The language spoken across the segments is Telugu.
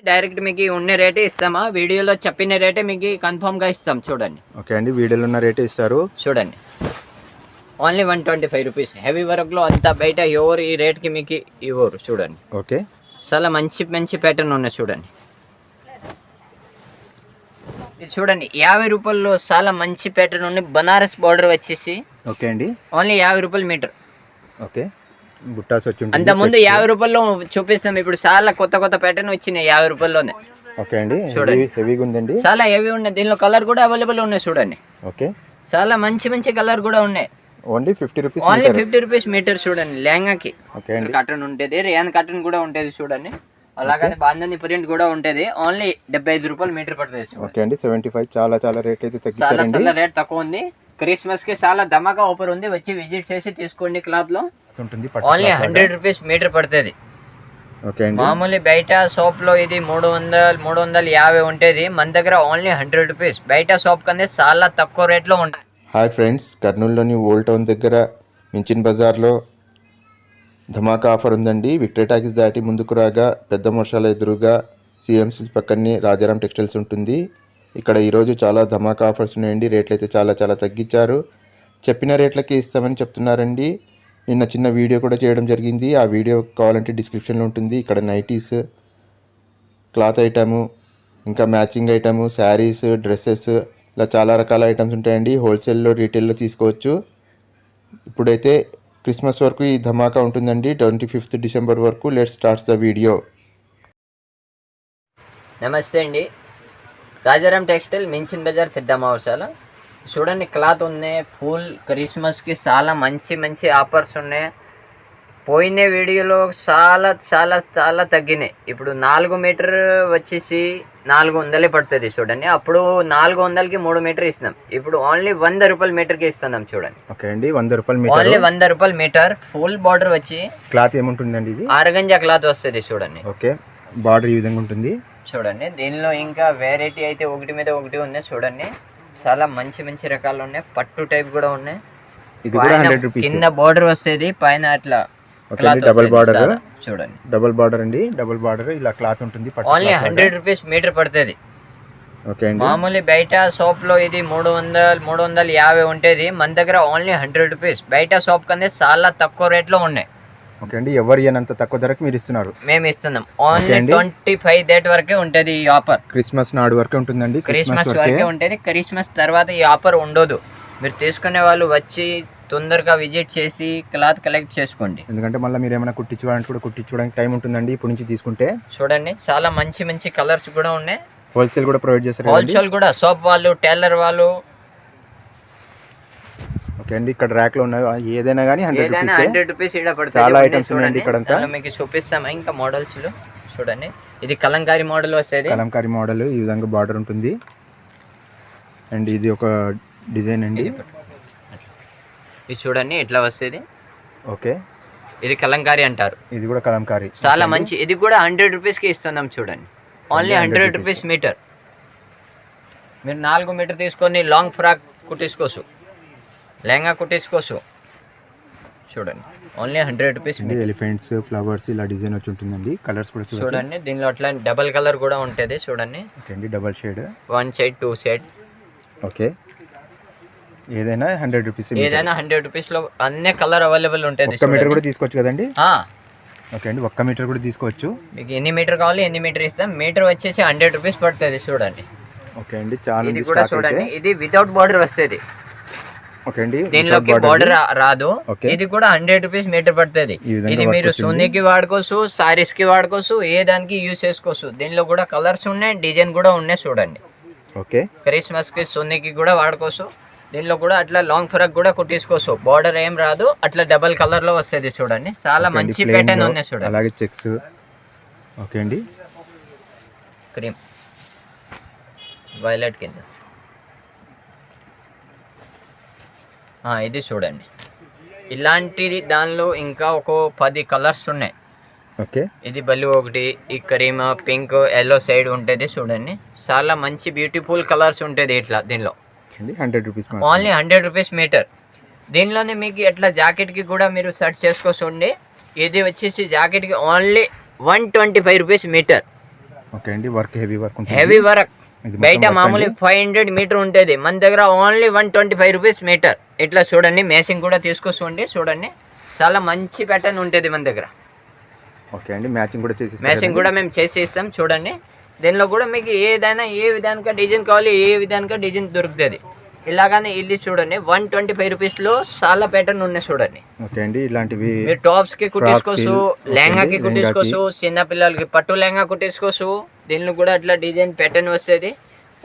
డైరెక్ట్ మీకు ఉన్న రేటే ఇస్తామా, వీడియోలో చెప్పిన రేటే మీకు కన్ఫర్మ్ గా ఇస్తాం. చూడండి. ఓకే అండి, వీడియోలో ఉన్న రేటే ఇస్తారు. చూడండి, ఓన్లీ 125 రూపీస్. హెవీ వర్క్ లో అంతా బయట ఎవరు ఈ రేట్ కి మీకు ఇవ్వరు. చూడండి. ఓకే, చాలా మంచి మంచి ప్యాటర్న్ ఉన్నాయి. చూడండి, ఇది చూడండి 50 రూపాయల్లో చాలా మంచి ప్యాటర్న్ ఉన్నాయి. బనారస్ బార్డర్ వచ్చేసి ఓకే అండి, ఓన్లీ 50 రూపాయలు మీటర్. ఓకే, బుట్టాస్ వచ్చి అంత ముందు 50 రూపాయల్లో చూపిస్తాం. ఇప్పుడు చాలా కొత్త కొత్త ప్యాటర్న్ వచ్చినాయి 50 రూపాయల్లోనే. ఓకే అండి, చూడండి, హెవీగా ఉందండి, చాలా హెవీ ఉన్నాయి. దీనిలో కలర్ కూడా అవైలబుల్ ఉన్నాయి. చూడండి, ఓకే, చాలా మంచి మంచి కలర్ కూడా ఉన్నాయి. Only 50 rupees, only 50 rupees metre. చూడండి, లెహంగాకి ఓకే అండి, కటన్ ఉంటుంది, రేయన్ కటన్ కూడా ఉంటుంది. చూడండి, అలాగే బాంధని ప్రింట్ కూడా ఉంటుంది. ఓన్లీ 75 రూపాయలు మీటర్ పడుతుంది. ఓకే అండి, 75. చాలా చాలా రేట్ అయితే చాలా తగ్గించారండి. చాలా రేట్ తక్కువ ఉంది. క్రిస్మస్ కి చాలా ధమాకా ఆఫర్ ఉంది. వచ్చి విజిట్ చేసి తీసుకోండి. క్లాత్ లో ఉంటుంది, ఓన్లీ 100 రూపీస్ మీటర్ పడుతుంది. ఓకే అండి, మామూలు బయట షాప్ లో ఇది 350 ఉంటుంది. మన దగ్గర ఓన్లీ 100 రూపీస్. బయట షాప్ కన్నా చాలా తక్కువ రేట్ లో ఉంటుంది. హాయ్ ఫ్రెండ్స్, కర్నూలులోని ఓల్డ్ టౌన్ దగ్గర మించిన్ బజార్లో ధమాకా ఆఫర్ ఉందండి. విక్టరీ టాకీస్ దాటి ముందుకు రాగా పెద్ద వర్షాల ఎదురుగా సిఎంసి పక్కనే రాజారాం టెక్స్టైల్స్ ఉంటుంది. ఇక్కడ ఈరోజు చాలా ధమాకా ఆఫర్స్ ఉన్నాయండి. రేట్లు అయితే చాలా చాలా తగ్గించారు. చెప్పిన రేట్లకే ఇస్తామని చెప్తున్నారండి. నిన్న చిన్న వీడియో కూడా చేయడం జరిగింది. ఆ వీడియో కావాలంటే డిస్క్రిప్షన్లో ఉంటుంది. ఇక్కడ నైటీస్, క్లాత్ ఐటము, ఇంకా మ్యాచింగ్ ఐటము, శారీస్, డ్రెస్సెస్, ఇలా చాలా రకాల ఐటమ్స్ ఉంటాయండి. హోల్సేల్లో, రీటైల్లో తీసుకోవచ్చు. ఇప్పుడైతే క్రిస్మస్ వరకు ఈ ధమాకా ఉంటుందండి, 25th డిసెంబర్ వరకు. Let's start the video. నమస్తే అండి, రాజారాం టెక్స్టైల్, మించిన్ బజార్, పెద్ద మావసాల. చూడండి, క్లాత్ ఉన్నాయి. ఫుల్ క్రిస్మస్కి చాలా మంచి మంచి ఆఫర్స్ ఉన్నాయి. పోయిన వీడియోలో చాలా చాలా చాలా తగ్గినాయి. ఇప్పుడు 4 మీటర్ వచ్చేసి 400 పడుతుంది. చూడండి, అప్పుడు 400కి 3 మీటర్ ఇస్తున్నాం. ఇప్పుడు ఓన్లీ 100 రూపాయల మీటర్కి ఇస్తున్నాం. చూడండి, ఓకే అండి, 100 రూపాయల మీటర్, ఓన్లీ 100 రూపాయల మీటర్. ఫుల్ బార్డర్ వచ్చి క్లాత్ ఏముంటుందండి? ఇది ఆరగంజా క్లాత్ వస్తుంది. చూడండి, ఓకే, బార్డర్ ఈ విధంగా ఉంటుంది. చూడండి, దీనిలో ఇంకా వెరైటీ అయితే ఒకటి మీద ఒకటి ఉన్నాయి. చూడండి, చాలా మంచి మంచి రకాలు ఉన్నాయి. పట్టు టైప్ కూడా ఉన్నాయి. ఇది కూడా 100 రూపీస్. కింద బార్డర్ వస్తుంది, పైన అట్లా డబుల్ బార్డర్. చూడండి, డబుల్ బార్డర్ అండి, డబుల్ బార్డర్, ఇలా క్లాత్ ఉంటుంది. ఓన్లీ 100 రూపీస్ మీటర్ పడుతుంది. ఓకే అండి, మామూలు బయట షాప్ లో ఇది 350 ఉంటుంది. మన దగ్గర ఓన్లీ 100 రూపీస్. బయట షాప్ కన్నా చాలా తక్కువ రేట్ లో ఉన్నాయి. ఓకే అండి, ఎవరు ఇయనంత తక్కువ ధరకు మీరు ఇస్తున్నారు. మేము ఇస్తున్నాం. ఓన్లీ 25 డేట్ వరకే ఉంటుంది ఈ ఆఫర్. క్రిస్మస్ నాడు వరకే ఉంటుందండి. క్రిస్మస్ వరకే ఉంటుంది. క్రిస్మస్ తర్వాత ఈ ఆఫర్ ఉండదు. మీరు తీసుకునే వాళ్ళు వచ్చి తొందరగా విజిట్ చేసి క్లాత్ కలెక్ట్ చేసుకోండి. ఎందుకంటే మళ్ళీ మీరు ఏమైనా కుట్టించుకోవడానికి కూడా కుట్టించుకోవడానికి టైం ఉంటుందండి ఇప్పుడు నుంచి తీసుకుంటే. చూడండి, చాలా మంచి మంచి కలర్స్ కూడా ఉన్నాయి. హోల్సేల్ కూడా ప్రొవైడ్ చేస్తారు. హోల్సేల్ కూడా షాప్ వాళ్ళు, టైలర్ వాళ్ళు. ఓకే అండి, ఇక్కడ ర్యాక్ లో ఉన్నాయి. ఏదైనా కానీ 100 రూపీస్ ఇక్కడ పడుతుంది. చాలా ఐటమ్స్ ఉన్నాయండి ఇక్కడ అంతా. మీకు చూపిస్తామా ఇంకా మోడల్స్ లో. చూడండి, ఇది కలంకారీ మోడల్ వస్తుంది. కలంకారీ మోడల్ ఈ విధంగా బార్డర్ ఉంటుంది. అండ్ ఇది ఒక డిజైన్ అండి. ఇది చూడండి, ఇట్లా వస్తుంది. ఓకే, ఇది కలంకారీ అంటారు. ఇది కూడా కలంకారీ, చాలా మంచి. ఇది కూడా 100 రూపీస్కి ఇస్తున్నాం. చూడండి, ఓన్లీ 100 రూపీస్ మీటర్. మీరు 4 మీటర్ తీసుకొని లాంగ్ ఫ్రాక్ కుట్టించుకోవచ్చు, లెహంగా కుట్టించుకోవచ్చు. చూడండి, ఓన్లీ 100 రూపీస్. ఎలిఫెంట్స్, ఫ్లవర్స్, ఇలా డిజైన్ వచ్చి ఉంటుందండి. కలర్స్ కూడా చూడండి, దీనిలో అట్లా డబల్ కలర్ కూడా ఉంటుంది. చూడండి, ఓకే అండి, double shade, 1 shade 2 shade. Okay, ఏదైనా 100 రూపీస్. ఏదైనా 100 రూపీస్ లో అన్ని కలర్ అవైలబుల్ ఉంటుంది. 1 మీటర్ కూడా తీసుకోవచ్చు కదండి. ఓకే అండి, 1 మీటర్ కూడా తీసుకోవచ్చు. మీకు ఎన్ని మీటర్ కావాలి ఎన్ని మీటర్ ఇస్తాం. మీటర్ వచ్చేసి 100 రూపీస్ పడుతుంది. చూడండి, ఓకే అండి, చాలా. ఇది కూడా చూడండి, ఇది వితౌట్ బార్డర్ వస్తుంది. ఓకే అండి, దీనిలోకి బార్డర్ రాదు. ఇది కూడా 100 రూపీస్ మీటర్ పడుతుంది. ఇది మీరు సున్నికి వాడుకోవచ్చు, సారీస్ కి వాడుకోవచ్చు, ఏ దానికి యూజ్ చేసుకోవచ్చు. దీనిలో కూడా కలర్స్ ఉన్నాయి, డిజైన్ కూడా ఉన్నాయి. చూడండి, ఓకే, క్రిస్మస్ కి సున్నికి కూడా వాడుకోవచ్చు. దీనిలో కూడా అట్లా లాంగ్ ఫ్రాక్ కూడా కుట్టించుకోవచ్చు. బార్డర్ ఏం రాదు, అట్లా డబల్ కలర్ లో వస్తుంది. చూడండి, చాలా మంచి ప్యాటర్న్ ఉన్నాయి. చూడండి, అలాగే చెక్స్. ఓకే అండి, క్రీమ్ వైలెట్ కింద. ఇది చూడండి, ఇలాంటిది దానిలో ఇంకా ఒక 10 కలర్స్ ఉన్నాయి. ఓకే, ఇది బల్లి ఒకటి, ఈ క్రీమ్, పింక్, ఎల్లో సైడ్ ఉంటుంది. చూడండి, చాలా మంచి బ్యూటిఫుల్ కలర్స్ ఉంటుంది. ఇట్లా దీనిలో 100 రూపీస్, ఓన్లీ 100 రూపీస్ మీటర్. దీనిలోనే మీకు ఎట్లా జాకెట్కి కూడా మీరు సెర్చ్ చేసుకోండి. ఇది వచ్చేసి జాకెట్కి ఓన్లీ 125 రూపీస్ మీటర్. ఓకే అండి, వర్క్ హెవీ వర్క్ ఉంటుంది. Heavy work. ఇది బయట మొత్తం మామూలు 500 మీటర్ ఉంటుంది, మన దగ్గర ఓన్లీ 125 రూపీస్ మీటర్. ఇట్లా చూడండి, మేసింగ్ కూడా తీసుకొస్తుంది చూడండి. చాలా మంచి ప్యాటర్న్ ఉంటుంది మన దగ్గర. ఓకే అండి, మ్యాచింగ్ కూడా చేసి మ్యాచింగ్ కూడా మేము చేసి ఇస్తాం చూడండి. దీనిలో కూడా మీకు ఏదైనా ఏ విధానిక డిజైన్ కావాలి, ఏ విధానిక డిజైన్ దొరుకుతుంది. ఇలాగానే ఇల్లు చూడండి 125 రూపీస్లో చాలా ప్యాటర్న్ ఉన్నాయి చూడండి. ఓకే అండి, ఇలాంటివి మీరు టాప్స్ కి కుట్టించుకోవచ్చు, లెహంగాకి కుట్టించుకోవచ్చు, చిన్న పిల్లలకి పట్టు లెహంగా కుట్టించుకోవచ్చు. దీనిలో కూడా అట్లా డిజైన్ ప్యాటర్న్ వస్తుంది.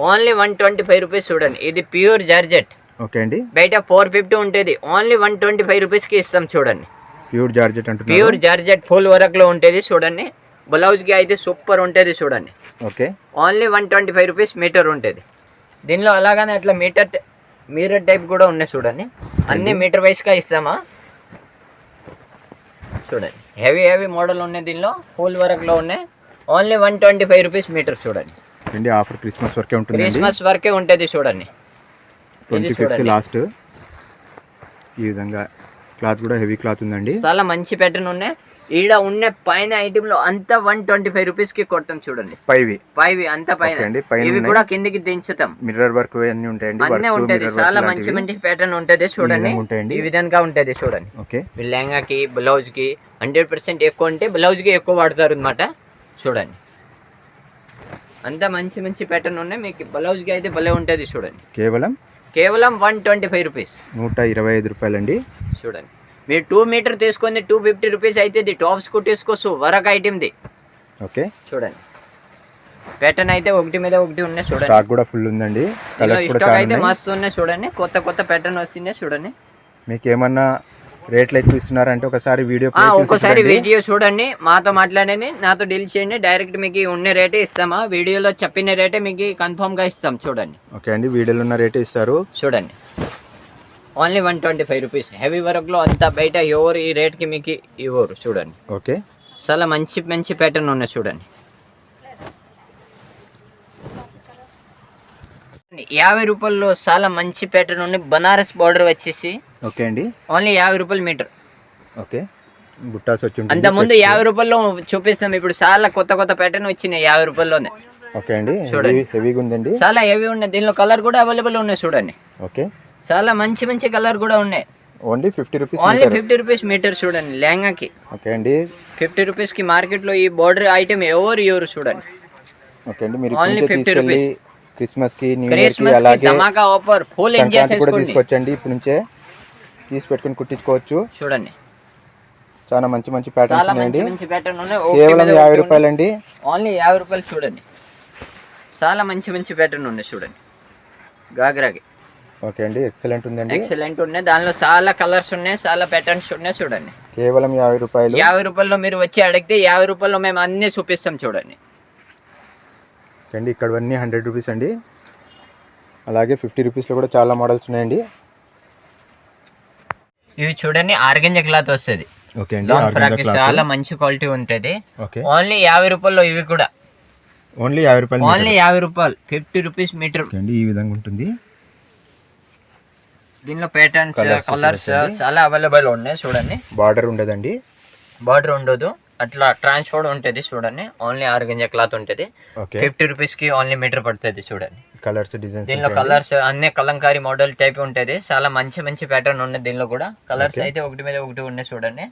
ఓన్లీ 125 రూపీస్ చూడండి. ఇది ప్యూర్ జార్జెట్. ఓకే అండి, బయట 450 ఉంటుంది, ఓన్లీ 125 రూపీస్కి ఇస్తాం చూడండి. ప్యూర్ జార్జెట్ అంటున్నారు. ప్యూర్ జార్జెట్ ఫుల్ వర్క్లో ఉంటుంది చూడండి. బ్లౌజ్కి అయితే సూపర్ ఉంటుంది చూడండి. ఓకే, ఓన్లీ 125 రూపీస్ మీటర్ ఉంటుంది. దీనిలో అలాగానే అట్లా మీటర్ టైప్ కూడా ఉన్నాయి చూడండి. అన్ని మీటర్ వైస్గా ఇస్తామా చూడండి. హెవీ మోడల్ ఉన్నాయి, దీనిలో ఫుల్ వర్క్లో ఉన్నాయి. ఓన్లీ 125 రూపీస్ మీటర్ చూడండి. అండి, ఆఫర్ క్రిస్మస్ వరకే ఉంటుంది. క్రిస్మస్ వరకే ఉంటుంది చూడండి. 25th last. ఈ విధంగా క్లాత్ కూడా హెవీ క్లాత్ ఉందండి. చాలా మంచి ప్యాటర్న్ ఉన్నాయి. ఈడ ఉన్న పైన ఐటెంలో అంతా 125 రూపీస్కి కొడతాం చూడండి. పైవి అంతా పైన, ఇవి కూడా కిందికి దించుతాం. మిర్రర్ వర్క్ అన్ని ఉంటాయండి, అన్నీ ఉంటుంది. చాలా మంచి ప్యాటర్న్ ఉంటుంది చూడండి. ఈ విధంగా ఉంటుంది చూడండి. ఓకే, లెహంగాకి బ్లౌజ్ కి 100% ఎక్కువ ఉంటే బ్లౌజ్ కి ఎక్కువ వాడతారు అనమాట చూడండి. అంతా మంచి ప్యాటర్న్ ఉన్నాయి. మీకు బ్లౌజ్ కి అయితే భలే ఉంటుంది చూడండి. కేవలం 125 రూపీస్, 125 రూపాయలండి చూడండి. మీరు 2 మీటర్ తీసుకొని 250 రూపీస్ అయితే ఇది టాప్స్ కుట్టేసుకోవచ్చు, వరక్ ఐటమ్ది. ఓకే, చూడండి ప్యాటర్న్ అయితే ఒకటి మీద ఒకటి ఉన్నాయి చూడండి. స్టాక్ కూడా ఫుల్ ఉందండి. కలర్స్ కూడా స్టాక్ చాలా అయితే ఉన్నాయి. మస్తు ఉన్నాయి చూడండి. కొత్త ప్యాటర్న్ వస్తున్నాయి చూడండి. మీకు ఏమన్నా రేట్లు ఎక్కువ ఇస్తున్నారంటే ఒకసారి వీడియో చూడండి, మాతో మాట్లాడండి, నాతో డీల్ చేయండి. డైరెక్ట్ మీకు ఉన్న రేటే ఇస్తామా, వీడియోలో చెప్పిన రేటే మీకు కన్ఫర్మ్ గా ఇస్తాం చూడండి. ఓకే అండి, వీడియోలో ఉన్న రేటే ఇస్తారు చూడండి. Only 125 rupees. హెవీ వర్క్ లో అంతా బయట ఎవరు ఈ రేట్ కి మీకు ఇవ్వరు చూడండి. ఓకే, చాలా మంచి ప్యాటర్న్ ఉన్నాయి చూడండి. 50 రూపాయల్లో చాలా మంచి ప్యాటర్న్ ఉన్నాయి. బనారస్ బార్డర్ వచ్చేసి. ఓకే అండి, ఓన్లీ 50 రూపాయలు మీటర్. ఓకే, బుట్టాస్ వచ్చి అంత ముందు 50 రూపాయల్లో చూపిస్తాం. ఇప్పుడు చాలా కొత్త ప్యాటర్న్ వచ్చినాయి 50 రూపాయల్లోనే. ఓకే అండి, చూడండి హెవీగా ఉందండి. చాలా హెవీ ఉన్నాయి. దీనిలో కలర్ కూడా అవైలబుల్ ఉన్నాయి చూడండి. ఓకే, చాలా మంచి కలర్ కూడా ఉన్నాయి. Only 50 rupees. Only 50 rupees metre చూడండి. లెహంగాకి. ఓకే అండి, 50 రూపీస్కి మార్కెట్లో ఈ బార్డర్ ఐటమ్ ఎవరు చూడండి. ఓకే అండి, మీరు ఓన్లీ 50 రూపీస్. క్రిస్మస్ కి, న్యూ ఇయర్ కి, అలాగే ధమాకా ఆఫర్ ఫుల్ ఎంజాయ్ సంక్రాంతి కూడా చేసుకోండి. తీసుకొచ్చండి. ఇప్పుడు నుంచే తీసి పెట్టుకుని కుట్టించుకోవచ్చు చూడండి. చాలా మంచి ప్యాటర్న్స్ చాలా ఉన్నాయండి. మంచి ప్యాటర్న్ ఉన్నాయి. కేవలం 50 రూపాయలండి. ఓన్లీ 50 రూపాయలు చూడండి. చాలా మంచి ప్యాటర్న్ ఉన్నాయి చూడండి. గాగ్రాకి. ఓకే అండి, ఎక్సలెంట్ ఉందండి. ఎక్సలెంట్ ఉన్నాయి. దానిలో చాలా కలర్స్ ఉన్నాయి, చాలా ప్యాటర్న్స్ ఉన్నాయి చూడండి. కేవలం 50 రూపాయలు. 50 రూపాయల్లో మీరు వచ్చి అడిగితే 50 రూపాయల్లో మేము అన్నీ చూపిస్తాం చూడండి. అండి, ఇక్కడ అన్నీ 100 రూపీస్ అండి. అలాగే 50 రూపీస్లో కూడా చాలా మోడల్స్ ఉన్నాయండి. ఇవి చూడండి, ఆర్గంజా క్లాత్ వస్తుంది. ఓకే అండి, లాంగ్ ఫ్రాక్ చాలా మంచి క్వాలిటీ ఉంటుంది. ఓకే, ఓన్లీ 50 రూపాయల్లో ఇవి కూడా. ఓన్లీ 50 రూపాయలు. ఓన్లీ 50 రూపాయలు, 50 రూపీస్ మీటర్. అండి, ఈ విధంగా ఉంటుంది. దీనిలో ప్యాటర్న్స్, కలర్స్ చాలా అవైలబుల్ ఉన్నాయి చూడండి. బార్డర్ ఉండదండి. బార్డర్ ఉండదు, అట్లా ట్రాన్స్పోర్ట్ ఉంటుంది చూడండి. ఓన్లీ ఆర్గంజా క్లాత్ ఉంటుంది. 50 రూపీస్కి ఓన్లీ మీటర్ పడుతుంది చూడండి. Colours, designs. దీనిలో కలర్స్ అన్ని కలంకారీ మోడల్ టైప్ ఉంటుంది. చాలా మంచి ప్యాటర్న్ ఉన్నాయి దీనిలో కూడా. కలర్స్ అయితే ఒకటి మీద ఒకటి ఉన్నాయి చూడండి.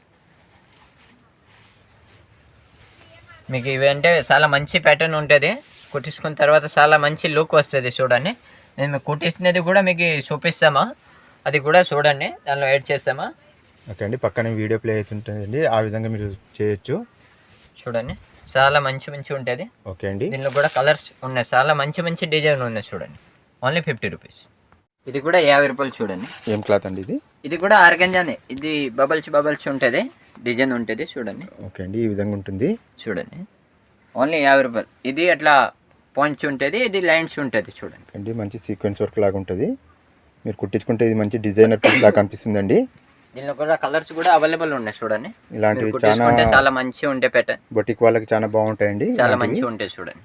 మీకు ఇవి అంటే చాలా మంచి ప్యాటర్న్ ఉంటుంది. కుట్టించుకున్న తర్వాత చాలా మంచి లుక్ వస్తుంది చూడండి. నేను మీకు కుట్టిస్తున్నది కూడా మీకు చూపిస్తామా, అది కూడా చూడండి, దానిలో యాడ్ చేస్తామా. ఓకే అండి, పక్కనే వీడియో ప్లే అవుతుంటుందండి, ఆ విధంగా మీరు చేయొచ్చు చూడండి. చాలా మంచి ఉంటుంది. ఓకే అండి, దీనిలో కూడా కలర్స్ ఉన్నాయి, చాలా మంచి డిజైన్ ఉన్నాయి చూడండి. Only 50 rupees. ఇది కూడా 50 రూపాయలు చూడండి. ఏం క్లాత్ అండి ఇది? ఇది కూడా ఆర్గంజానే. ఇది బబల్స్ ఉంటుంది, డిజైన్ ఉంటుంది చూడండి. ఓకే అండి, ఈ విధంగా ఉంటుంది చూడండి. ఓన్లీ 50 రూపాయలు. ఇది అట్లా పాయింట్స్ ఉంటుంది, ఇది లైన్స్ ఉంటుంది చూడండి. అండి, మంచి సీక్వెన్స్ వర్క్ లాగా ఉంటుంది. మీరు కుట్టించుకుంటే ఇది మంచి డిజైనర్ పీస్ లాగా కనిపిస్తుందండి. దీనిలో కూడా కలర్స్ కూడా అవైలబుల్ ఉన్నాయి చూడండి. ఇలాంటివి చాలా మంచిగా ఉంటాయి ప్యాటర్న్. బొటిక్ వాళ్ళకి చాలా బాగుంటాయండి. చాలా మంచిగా ఉంటాయి చూడండి.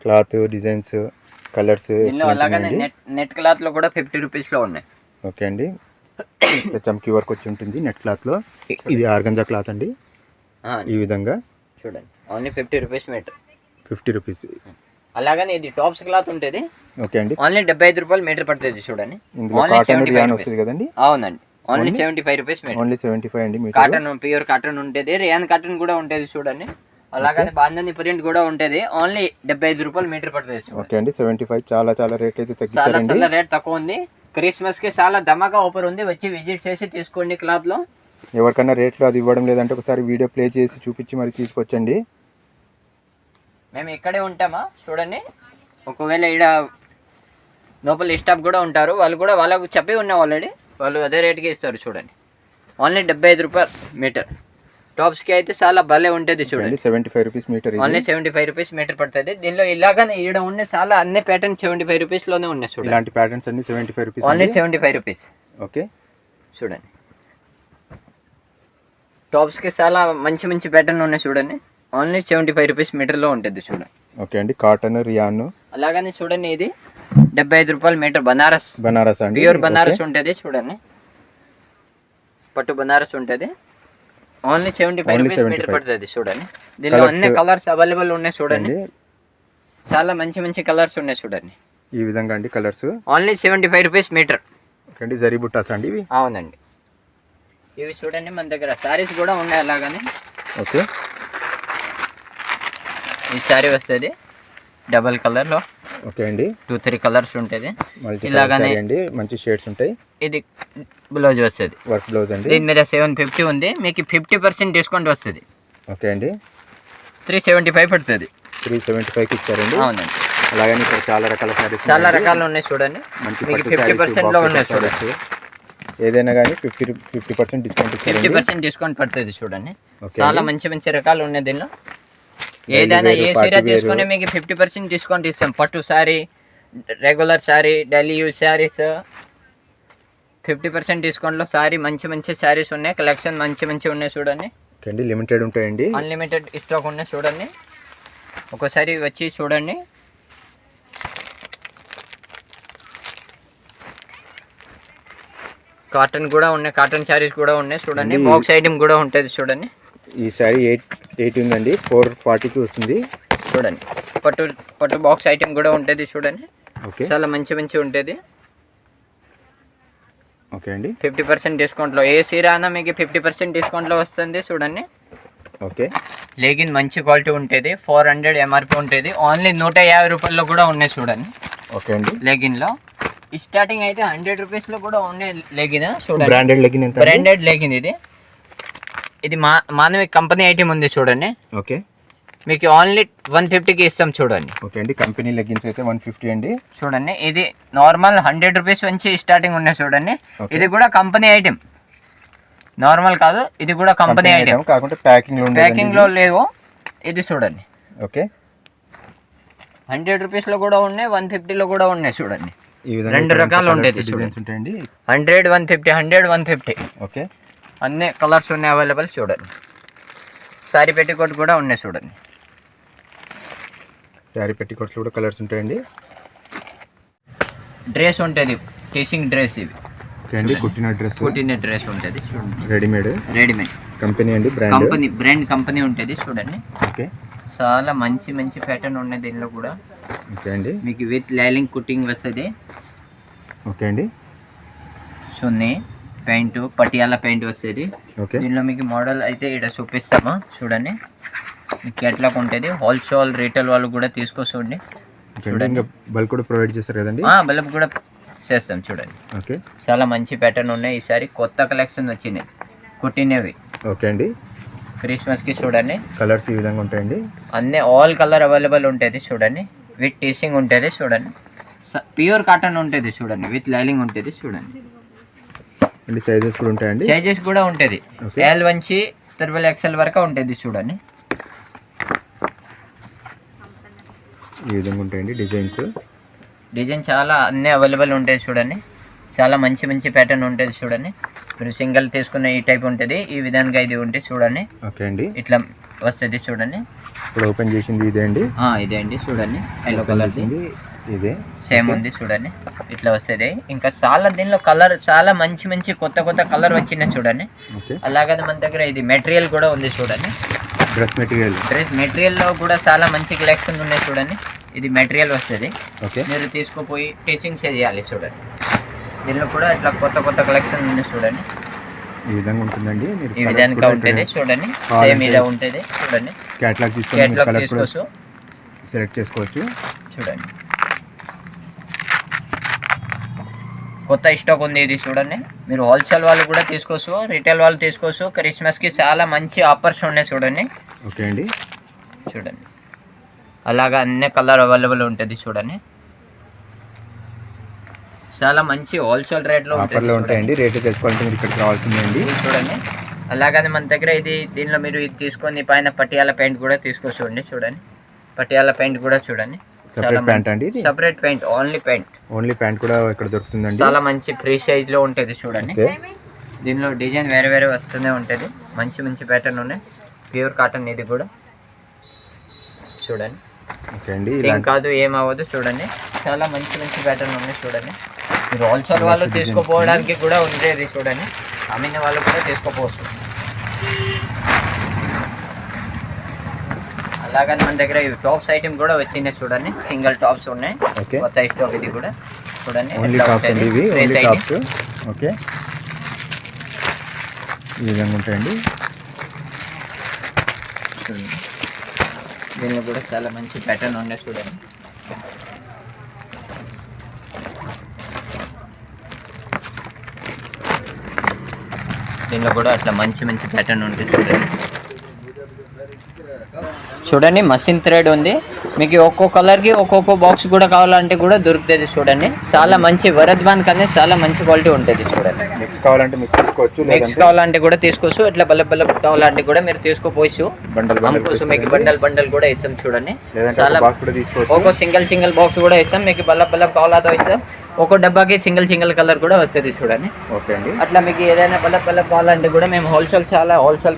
Cloth, designs, colours. అలాగే నెట్ క్లాత్ లో కూడా 50 రూపీస్ లో ఉన్నాయి. ఓకే అండి, చమ్కీ వర్క్ వచ్చి ఉంటుంది నెట్ క్లాత్ లో. ఇది ఆర్గంజా క్లాత్ అండి. ఈ విధంగా చూడండి. Only 50 rupees metre. 50 రూపీస్. అలాగని ఇది టాప్స్ క్లాత్ ఉంటుంది, ఓకే అండి. ఓన్లీ 75 రూపాయలు మీటర్ పడుతుంది చూడండి. ఇందులో ఓన్లీ కాటన్ 75 రియాన్ రూపీస్. వస్తుంది కదండి. అవునండి, ఓన్లీ 75 రూపీస్ మీటర్. ఓన్లీ 75 అండి మీటర్. కాటన్, ప్యూర్ కాటన్ ఉంటుంది, రియాన్ కాటన్ కూడా ఉంటుంది చూడండి. అలాగని బాంధని ప్రింట్ కూడా ఉంటుంది, ఓన్లీ 75 రూపాయలు మీటర్ పడుతుంది చూడండి. ఓకే అండి. 75 చాలా చాలా రేట్ అయితే చాలా తగ్గించారండి. చాలా రేట్ తక్కువ ఉంది. క్రిస్మస్ కి చాలా ధమాకా ఆఫర్ ఉంది, వచ్చి విజిట్ చేసి తీసుకోండి. క్లాత్ లో ఎవరికైనా రేట్లు అది ఇవ్వడం లేదంటే ఒకసారి వీడియో ప్లే చేసి చూపించి మరి తీసుకొచ్చండి. మేము ఇక్కడే ఉంటామా చూడండి. ఒకవేళ ఇక్కడ లోపల స్టాఫ్ కూడా ఉంటారు, వాళ్ళు కూడా వాళ్ళకు చెప్పి ఉన్నాం ఆల్రెడీ, వాళ్ళు అదే రేట్కి ఇస్తారు చూడండి. ఓన్లీ 75 రూపాయలు మీటర్. టాప్స్కి అయితే చాలా భలే ఉంటుంది చూడండి. 75 rupees metre. Only 75 rupees metre పడుతుంది. దీనిలో ఇలాగనే ఈడ ఉన్న చాలా అన్ని ప్యాటర్న్ 75 రూపీస్లోనే ఉన్నాయి చూడండి. ఇలాంటి ప్యాటర్న్స్ అన్ని 75 రూపీస్. Only 75 rupees. ఓకే చూడండి, టాప్స్కి చాలా మంచి మంచి ప్యాటర్న్ ఉన్నాయి చూడండి. ఓన్లీ 75 రూపీస్ మీటర్లో ఉంటుంది చూడండి. ఓకే అండి. Cotton, rayon. అలాగని చూడండి, ఇది 75 రూపాయలు మీటర్. బనారస్ అండి, ప్యూర్ బనారస్ ఉంటుంది చూడండి. పట్టు బనారస్ ఉంటుంది, ఓన్లీ 75 రూపీస్ మీటర్ పడుతుంది చూడండి. దీనిలో అన్ని కలర్స్ అవైలబుల్ ఉన్నాయి చూడండి. చాలా మంచి మంచి కలర్స్ ఉన్నాయి చూడండి. ఈ విధంగా అండి colours. Only 75 rupees metre. Okay అండి. జరీ బుట్టాస్ అండి ఇవి. అవునండి, ఇవి చూడండి మన దగ్గర సారీస్ కూడా ఉన్నాయి అలాగని. ఓకే, ఈ సారీ వస్తుంది డబల్ కలర్లో. ఓకే అండి. 2-3 కలర్స్ ఉంటుంది ఇలాగానే అండి. మంచి షేడ్స్ ఉంటాయి. ఇది బ్లౌజ్ వస్తుంది, వర్క్ బ్లౌజ్ అండి. దీని మీద 750 ఉంది, మీకు 50% డిస్కౌంట్ వస్తుంది. ఓకే అండి. 375 పడుతుంది. 375కి ఇచ్చారండి. అవునండి. అలాగని ఇక్కడ చాలా రకాల సారీస్, చాలా రకాలు ఉన్నాయి చూడండి. మీకు 50%లో ఉన్నాయి చూడండి. ఏదైనా కానీ 50% డిస్కౌంట్ ఇచ్చారు. 50% డిస్కౌంట్ పడుతుంది చూడండి. చాలా మంచి మంచి రకాలు ఉన్నాయి దీనిలో. ఏదైనా ఏ సీర తీసుకొని మీకు 50% డిస్కౌంట్ ఇస్తాం. పట్టు sari, regular sari, daily use saris 50% డిస్కౌంట్లో శారీ మంచి మంచి శారీస్ ఉన్నాయి. కలెక్షన్ మంచి మంచి ఉన్నాయి చూడండి. ఓకే అండి. లిమిటెడ్ ఉంటాయండి, అన్లిమిటెడ్ స్టాక్ ఉన్నాయి చూడండి. ఒకసారి వచ్చి చూడండి. కాటన్ కూడా ఉన్నాయి, కాటన్ శారీస్ కూడా ఉన్నాయి చూడండి. బాక్స్ ఐటమ్ కూడా ఉంటుంది చూడండి. ఈ శారీ 8 ఉందండి, 440కి వస్తుంది చూడండి. పట్టు బాక్స్ ఐటమ్ కూడా ఉంటుంది చూడండి. ఓకే, చాలా మంచి మంచి ఉంటుంది. ఓకే అండి. 50% డిస్కౌంట్లో ఏ సీర అయినా మీకు 50% డిస్కౌంట్లో వస్తుంది చూడండి. ఓకే, లెగిన్ మంచి క్వాలిటీ ఉంటుంది. 400 ఎంఆర్పి ఉంటుంది, ఓన్లీ 150 రూపాయల్లో కూడా ఉన్నాయి చూడండి. ఓకే అండి. లెగిన్లో స్టార్టింగ్ అయితే 100 రూపీస్లో కూడా ఉన్నాయి లెగిన్ చూడండి. బ్రాండెడ్ లెగిన్ ఎంత? బ్రాండెడ్ లెగిన్ ఇది మానవి కంపెనీ ఐటమ్ ఉంది చూడండి. ఓకే, మీకు ఓన్లీ 150కి ఇస్తాం చూడండి. ఓకే అండి. కంపెనీ లెగిన్స్ అయితే 150 అండి. చూడండి, ఇది నార్మల్ 100 రూపీస్ నుంచి స్టార్టింగ్ ఉన్నాయి చూడండి. ఇది కూడా కంపెనీ ఐటమ్, నార్మల్ కాదు, ఇది కూడా కంపెనీ ఐటమ్. కాకుంటే ప్యాకింగ్లో లేవు. ఇది చూడండి. ఓకే, 100 రూపీస్లో కూడా ఉన్నాయి, 150లో కూడా ఉన్నాయి చూడండి. ఈ విధంగా రెండు రకాలు ఉంటాయి డిజైన్స్ ఉంటాయండి. 100, 150, 100, 150 ఓకే, అన్ని కలర్స్ ఉన్నాయి అవైలబుల్ చూడండి. సారీ పెట్టికోట్ కూడా ఉన్నాయి చూడండి. శారీ పెట్టికోట్స్ కూడా కలర్స్ ఉంటాయండి. డ్రెస్ ఉంటుంది, టీచింగ్ డ్రెస్. ఇవి ఓకే అండి. కుట్టిన డ్రెస్ ఉంటుంది చూడండి. రెడీమేడ్ కంపెనీ అండి, బ్రాండ్ కంపెనీ ఉంటుంది చూడండి. ఓకే, చాలా మంచి మంచి ప్యాటర్న్ ఉన్నాయి దీనిలో కూడా. ఓకే అండి. మీకు విత్ లైలింగ్ కుట్టింగ్ వస్తుంది. ఓకే అండి. చున్నీ, పెయింట్, పటియాలా పెయింట్ వస్తుంది. ఓకే, దీనిలో మీకు మోడల్ అయితే ఇక్కడ చూపిస్తామా చూడండి. మీకు కేటలాగ్ ఉంటుంది. హోల్సేల్ రీటైల్ వాళ్ళు కూడా తీసుకోండి చూడండి. బల్క్ కూడా ప్రొవైడ్ చేస్తారు కదండి. బల్బ్ కూడా చేస్తాం చూడండి. ఓకే, చాలా మంచి ప్యాటర్న్ ఉన్నాయి. ఈసారి కొత్త కలెక్షన్ వచ్చినాయి కుట్టినవి. ఓకే అండి. క్రిస్మస్కి చూడండి. కలర్స్ ఈ విధంగా ఉంటాయండి. అన్నీ ఆల్ కలర్ అవైలబుల్ ఉంటుంది చూడండి. విత్ టీచింగ్ ఉంటుంది చూడండి. ప్యూర్ కాటన్ ఉంటుంది చూడండి. విత్ లైలింగ్ ఉంటుంది చూడండి. అండి సైజెస్ కూడా ఉంటాయండి. సైజెస్ కూడా ఉంటుంది. L నుంచి XXL వరకు ఉంటుంది చూడండి. ఈ విధంగా ఉంటాయండి డిజైన్ చాలా అన్నీ అవైలబుల్ ఉంటాయి చూడండి. చాలా మంచి మంచి ప్యాటర్న్ ఉంటుంది చూడండి. మీరు సింగిల్ తీసుకున్న ఈ టైప్ ఉంటుంది. ఈ విధంగా ఇది ఉంటుంది చూడండి. ఓకే అండి. ఇట్లా వస్తుంది చూడండి. ఇప్పుడు ఓపెన్ చేసింది ఇదే అండి. ఇదే అండి చూడండి. ఎల్లో కలర్ ఇదే సేమ్ ఉంది చూడండి. ఇట్లా వస్తుంది. ఇంకా చాలా దీనిలో కలర్ చాలా మంచి మంచి కొత్త కలర్ వచ్చినాయి చూడండి. అలాగే మన దగ్గర ఇది మెటీరియల్ కూడా ఉంది చూడండి. డ్రెస్ మెటీరియల్లో కూడా చాలా మంచి కలెక్షన్ ఉన్నాయి చూడండి. ఇది మెటీరియల్ వస్తుంది, ఓకే. మీరు తీసుకుపోయి టీచింగ్ చేయాలి చూడండి. దీనిలో కూడా ఇట్లా కొత్త కొత్త కలెక్షన్ ఉంది చూడండి. ఈ విధంగా ఉంటుందండి. ఈ విధంగా ఉంటుంది చూడండి. సేమ్ ఇలా ఉంటుంది చూడండి. క్యాటలాగ్ తీసుకోవచ్చు, సెలెక్ట్ చేసుకోవచ్చు చూడండి. కొత్త స్టాక్ ఉంది ఇది చూడండి. మీరు హోల్సేల్ వాళ్ళు కూడా తీసుకోవచ్చు, రిటైల్ వాళ్ళు తీసుకోవచ్చు. క్రిస్మస్కి చాలా మంచి ఆఫర్స్ ఉన్నాయి చూడండి. ఓకే అండి, చూడండి. అలాగా అన్ని కలర్ అవైలబుల్ ఉంటుంది చూడండి. చాలా మంచి హోల్సేల్ రేట్లో ఉంటాయండి. రేట్లు తెలుసుకోవాలంటే మీరు ఇక్కడికి రావాల్సిందండి చూడండి. అలాగని మన దగ్గర దీనిలో మీరు ఇది తీసుకొని పైన పటియాల పెయింట్ కూడా తీసుకోవచ్చు చూడండి. పటియాల పెయింట్ కూడా చూడండి. సెపరేట్ ప్యాంట్ అండి, సెపరేట్ పెయింట్, ఓన్లీ పెయింట్ కూడా ఇక్కడ దొరుకుతుందండి. చాలా మంచి ఫ్రీ సైజ్ లో ఉంటుంది చూడండి. దీనిలో డిజైన్ వేరే వేరే వస్తూనే ఉంటుంది. మంచి మంచి ప్యాటర్న్ ఉన్నాయి. ప్యూర్ కాటన్ ఇది కూడా చూడండి. ఓకే అండి, సేమ్ కాదు, ఏమవ్వదు చూడండి. చాలా మంచి మంచి ప్యాటర్న్ ఉన్నాయి చూడండి. మీరు హోల్సేల్ వాళ్ళు తీసుకుపోవడానికి కూడా ఉండేది చూడండి. అమ్మిన వాళ్ళు కూడా తీసుకోపోవచ్చు. అలాగని మన దగ్గర ఇవి టాప్స్ ఐటమ్ కూడా వచ్చినాయి చూడండి. సింగిల్ టాప్స్ ఉన్నాయి, కొత్త స్టాక్ ఇది కూడా చూడండి. ఓకే, ఈ విధంగా ఉంటాయండి. దీనిలో కూడా చాలా మంచి ప్యాటర్న్ ఉన్నాయి చూడండి. దీనిలో కూడా అట్లా మంచి మంచి ప్యాటర్న్ ఉంటుంది చూడండి. చూడండి మషిన్ థ్రెడ్ ఉంది. మీకు ఒక్కో కలర్కి ఒక్కొక్క బాక్స్ కూడా కావాలంటే కూడా దొరుకుతుంది చూడండి. చాలా మంచి వరద్వాన్ కానీ చాలా మంచి క్వాలిటీ ఉంటుంది చూడండి. నెక్స్ట్ కావాలంటే మీరు తీసుకోవచ్చు, నెక్స్ట్ కావాలంటే కూడా తీసుకోవచ్చు. ఇట్లా బల్ల కావాలంటే కూడా మీరు తీసుకోవచ్చు. మీకు బండల్ కూడా ఇస్తాం చూడండి. చాలా ఒక్కో సింగిల్ బాక్స్ కూడా ఇస్తాం. మీకు బల్ల కావాలతో ఇస్తాం. ఒక్కో డబ్బాకి సింగిల్ కలర్ కూడా వస్తుంది చూడండి. ఓకే అండి, అట్లా మీకు ఏదైనా బల్ల కావాలంటే కూడా మేము హోల్సేల్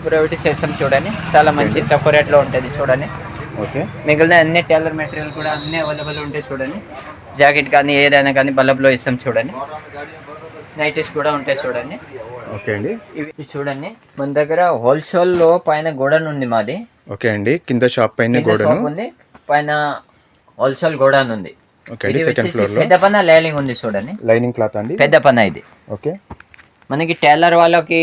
ప్రొవైడ్ చేస్తాం చూడండి. చాలా మంచి తక్కువ రేట్లో ఉంటుంది చూడండి. ఓకే, మిగిలిన అన్ని టైలర్ మెటీరియల్ కూడా అన్ని అవైలబుల్ ఉంటాయి చూడండి. జాకెట్ కానీ ఏదైనా కానీ బల్బలో ఇస్తాం చూడండి. నైటీస్ కూడా ఉంటాయి చూడండి. ఓకే అండి, ఇవి చూడండి. మన దగ్గర హోల్సేల్ లో పైన గోడౌన్ ఉంది మాది. ఓకే అండి, కింద షాప్ పైన గోడౌన్ ఉంది, పైన హోల్సేల్ గోడౌన్ ఉంది. ఓకే అండి, సెకండ్ ఫ్లోర్ లో పెద్ద పన్న లైనింగ్ ఉంది చూడండి. లైనింగ్ క్లాత్ అండి, పెద్ద పన్న ఇది. ఓకే, మనకి టైలర్ వాళ్ళకి,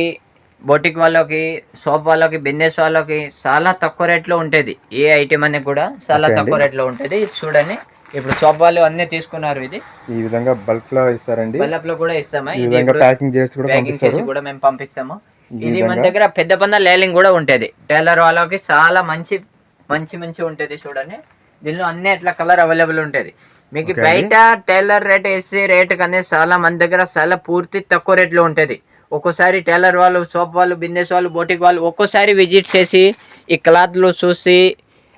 బొటిక్ వాళ్ళకి, షాప్ వాళ్ళకి, బిజినెస్ వాళ్ళకి చాలా తక్కువ రేట్లో ఉంటుంది. ఏ ఐటమ్ అనేది కూడా చాలా తక్కువ రేట్లో ఉంటుంది. ఇది చూడండి. ఇప్పుడు షాప్ వాళ్ళు అన్నీ తీసుకున్నారు. ఇది ఈ విధంగా బల్క్ లో ఇస్తారండి. బల్క్ లో కూడా ఇస్తామా, ప్యాకింగ్ చేసి కూడా మేము పంపిస్తాము. ఇది మన దగ్గర పెద్ద పన్న లైనింగ్ కూడా ఉంటుంది. టైలర్ వాళ్ళకి చాలా మంచి ఉంటుంది చూడండి. దీనిలో అన్ని అట్లా కలర్ అవైలబుల్ ఉంటుంది. మీకు బయట టైలర్ రేట్ వేసే రేట్ కానీ చాలా మన దగ్గర చాలా పూర్తి తక్కువ రేట్లో ఉంటుంది. ఒక్కోసారి టైలర్ వాళ్ళు, షాప్ వాళ్ళు, బిజినెస్ వాళ్ళు, బోటిక్ వాళ్ళు ఒక్కోసారి విజిట్ చేసి ఈ క్లాత్లు చూసి,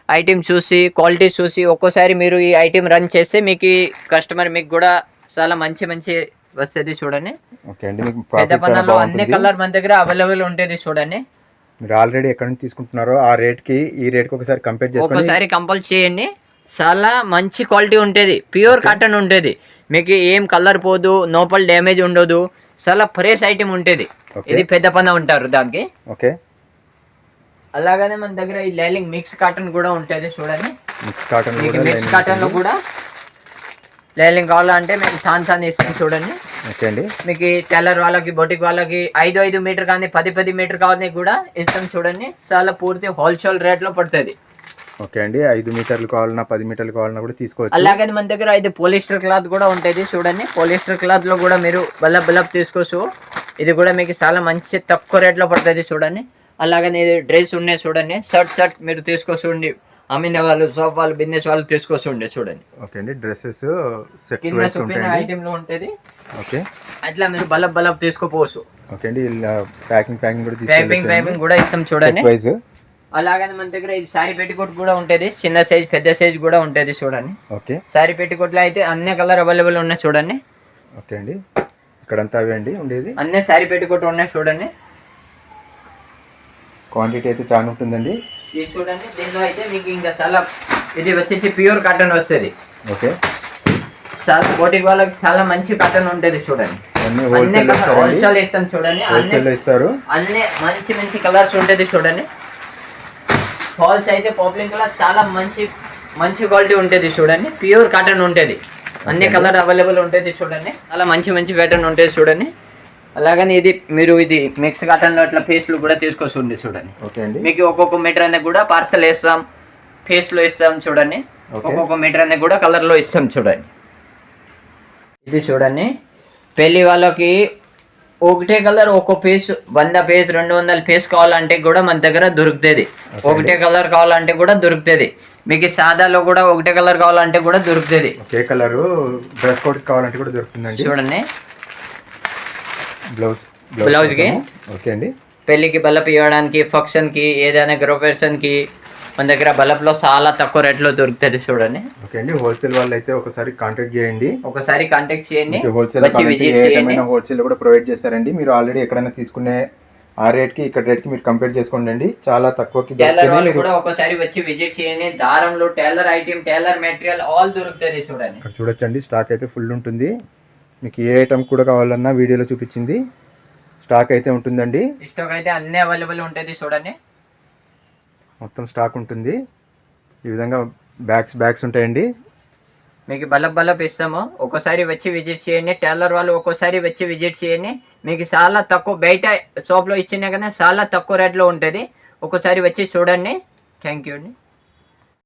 ఐటమ్ చూసి, క్వాలిటీ చూసి ఒక్కోసారి మీరు ఈ ఐటమ్ రన్ చేస్తే మీకు కస్టమర్ మీకు కూడా చాలా మంచి వస్తుంది చూడండి. పెద్ద పన్నలో అన్ని కలర్ మన దగ్గర అవైలబుల్ ఉంటుంది చూడండి. మీరు ఆల్రెడీ ఎక్కడ నుంచి తీసుకుంటున్నారో ఆ రేట్కి ఈ రేట్కి ఒకసారి కంపేర్ చేసుకొని ఒకసారి కంపల్ చేయండి. చాలా మంచి క్వాలిటీ ఉంటుంది. ప్యూర్ కాటన్ ఉంటుంది. మీకు ఏం కలర్ పోదు, నోపల్ డ్యామేజ్ ఉండదు. చాలా ఫ్రెష్ ఐటమ్ ఉంటుంది. ఇది పెద్ద పన్న ఉంటారు దానికి. ఓకే, అలాగనే మన దగ్గర ఈ లైనింగ్ మిక్స్ కాటన్ కూడా ఉంటుంది చూడండి. మిక్స్ కాటన్ లో కూడా లైనింగ్ కావాలంటే మీకు ఛాన్స్ ఇస్తాం చూడండి. ఓకే అండి, మీకు టైలర్ వాళ్ళకి, బొటిక్ వాళ్ళకి 5 మీటర్ కానీ 10 మీటర్ కావాలి కూడా ఇస్తాం చూడండి. చాలా పూర్తి హోల్సేల్ రేట్ లో పడుతుంది. ఓకే అండి, 5 మీటర్లు కావాలన్నా 10 మీటర్లు కావాలన్నా కూడా తీసుకోవచ్చు. అలాగే మన దగ్గర ఇది పోలిస్టర్ క్లాత్ కూడా ఉంటుంది చూడండి. పోలిస్టర్ క్లాత్ లో కూడా మీరు బల్బ్ తీసుకోవచ్చు. ఇది కూడా మీకు చాలా మంచి తక్కువ రేట్ లో పడుతుంది చూడండి. అలాగనే ఇది డ్రెస్ ఉన్నాయి చూడండి. షర్ట్ మీరు తీసుకోవచ్చు. అమ్మిన వాళ్ళు, షాప్ వాళ్ళు, బిజినెస్ వాళ్ళు తీసుకోవచ్చు చూడండి. ఓకే అండి, డ్రెస్సెస్ సెట్ ఐటమ్ లో ఉంటుంది. ఓకే, అట్లా మీరు బల్బ్ తీసుకోపోవచ్చు. ఓకే అండి, ప్యాకింగ్ కూడా ఇస్తాం చూడండి. అలాగని మన దగ్గర ఇది సారీ పెట్టికోట్ కూడా ఉంటుంది. చిన్న సైజ్, పెద్ద సైజ్ కూడా ఉంటుంది చూడండి. ఓకే, సారీ పెట్టికోట్లో అయితే అన్ని కలర్ అవైలబుల్ ఉన్నాయి చూడండి. ఓకే అండి, ఇక్కడంతా అవే అండి ఉండేది. అన్ని సారీ పెట్టికోట్ ఉన్నాయి చూడండి. క్వాంటిటీ అయితే చాలా ఉంటుందండి. ఇది చూడండి. దీనిలో అయితే మీకు ఇంకా చాలా ఇది వచ్చేసి ప్యూర్ కాటన్ వస్తుంది. ఓకే, చాలా బోటిక్ వాళ్ళకి చాలా మంచి కాటన్ ఉంటుంది చూడండి. హోల్సేల్ ఇస్తాం చూడండి. హోల్సేల్ ఇస్తారు. అన్ని మంచి కలర్స్ ఉంటుంది చూడండి. ఫాల్స్ అయితే పాపులర్ కలర్ చాలా మంచి మంచి క్వాలిటీ ఉంటుంది చూడండి. ప్యూర్ కాటన్ ఉంటుంది, అన్ని కలర్ అవైలబుల్ ఉంటుంది చూడండి. చాలా మంచి మంచి ప్యాటర్న్ ఉంటుంది చూడండి. అలాగని ఇది మీరు ఇది మిక్స్ కాటన్ అట్లా ఫేస్లు కూడా తీసుకొస్తుంది చూడండి. ఓకే అండి. మీకు ఒక్కొక్క మీటర్ అనేది కూడా పార్సల్ వేస్తాం, ఫేస్లో ఇస్తాం చూడండి. ఒక్కొక్క మీటర్ అనేది కూడా కలర్లో ఇస్తాం చూడండి. ఇది చూడండి, పెళ్లి వాళ్ళకి ఒకటే కలర్ ఒక్కో పీస్ 100 పీస్ 200 పీస్ కావాలంటే కూడా మన దగ్గర దొరుకుతుంది. ఒకటే కలర్ కావాలంటే కూడా దొరుకుతుంది. మీకు సాదాలో కూడా ఒకటే కలర్ కావాలంటే కూడా దొరుకుతుంది. ఒకే కలర్ డ్రెస్ కోడ్ కావాలంటే కూడా దొరుకుతుందండి. చూడండి బ్లౌజ్ కి ఓకే అండి. పెళ్లికి బల్బ్ ఇవ్వడానికి, ఫంక్షన్ కి, ఏదైనా గృహప్రవేశం కి మన దగ్గర బల్బ్లో చాలా తక్కువ రేట్లో దొరుకుతుంది చూడండి. ఓకే అండి. హోల్సేల్ వాళ్ళు అయితే ఒకసారి కాంటాక్ట్ చేయండి. ఒకసారి కాంటాక్ట్ చేయండి. హోల్సేల్ కూడా ప్రొవైడ్ చేస్తారండి. మీరు ఆల్రెడీ ఎక్కడైనా తీసుకునే ఆ రేట్ కి ఇక్కడ రేట్ కి మీరు కంపేర్ చేసుకోండి. చాలా తక్కువకి టైలర్ వాళ్ళు కూడా ఒకసారి వచ్చి విజిట్ చేయండి. దారంలో tailor item, tailor material all దొరుకుతుంది చూడండి. ఇక్కడ చూడొచ్చండి, స్టాక్ అయితే ఫుల్ ఉంటుంది. మీకు ఏ ఐటమ్ కూడా కావాలన్నా వీడియోలో చూపించింది స్టాక్ అయితే ఉంటుందండి. స్టాక్ అయితే అన్ని అవైలబుల్ ఉంటుంది చూడండి. మొత్తం స్టాక్ ఉంటుంది. ఈ విధంగా బ్యాగ్స్ ఉంటాయండి. మీకు బల్బ్ ఇస్తాము. ఒక్కోసారి వచ్చి విజిట్ చేయండి. టైలర్ వాళ్ళు ఒక్కోసారి వచ్చి విజిట్ చేయండి. మీకు చాలా తక్కువ బయట షాప్లో ఇచ్చినా కానీ చాలా తక్కువ రేట్లో ఉంటుంది. ఒక్కోసారి వచ్చి చూడండి. థ్యాంక్ యూ అండి.